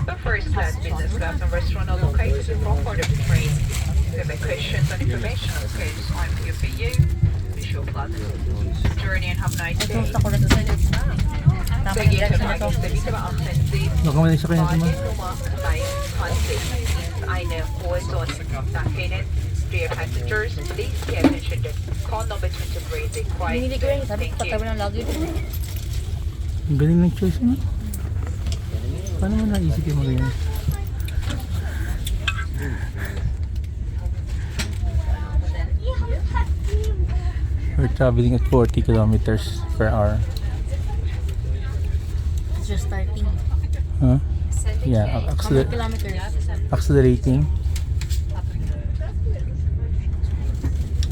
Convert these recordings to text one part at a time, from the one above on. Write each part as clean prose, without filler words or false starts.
The first class business class and restaurant are located in front part of the train. If you have any questions and information, okay, I'm here for you. Wish you a pleasant journey and have a nice day. Sehr geehrte Fahrgäste, bitte beachten Sie, Nummer 23 ist eine hohe Zone. Nach Ihnen, dear passengers, please pay attention to call number 23 is a quiet Hindi ko rin, zone. sabi ko Thank you. patawa ng luggage. Ang galing ng choice mo. Paano mo naisip yung mga ganyan? We're traveling at 40 kilometers per hour. It's just starting. Huh? Yeah, How many kilometers? accelerating.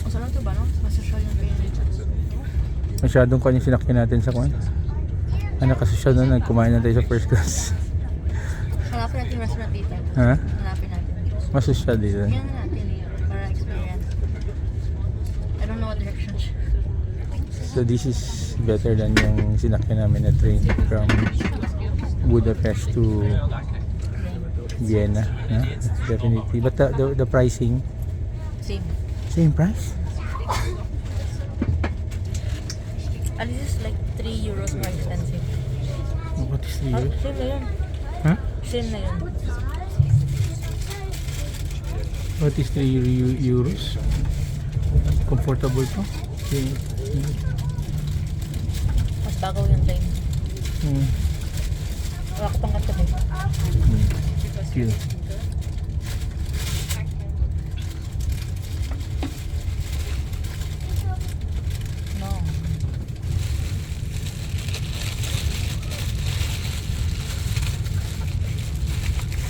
O saan ito ba, no? Masosyal yung train. Masyadong kanya sinakyan natin sa kwan. Ano kasi siya na nagkumain na tayo sa first class. Hanapin natin yung restaurant dito. Ha? Hanapin natin. Masosyal dito. Yan na natin para experience. I don't know what direction. So this is better than yung sinakyan namin na train from Budapest to Vienna. Yeah, definitely. But the pricing, Same price? At least like 3 euros more expensive. What is 3 euros? Same na yun. Huh? Same na yun. What is 3 euros? Comfortable to? Mas bagaw yung train. Wala ko pang katabi. Chill. No.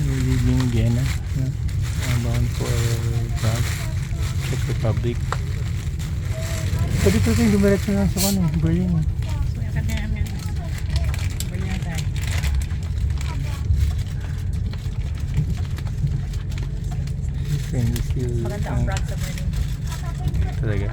We're leaving Vienna. Yeah. I'm bound for Prague, Czech Republic. Pwede ko rin dumiretso lang sa kano, Berlin. This train is still... Maganda ang Prague sa Berlin. Talaga.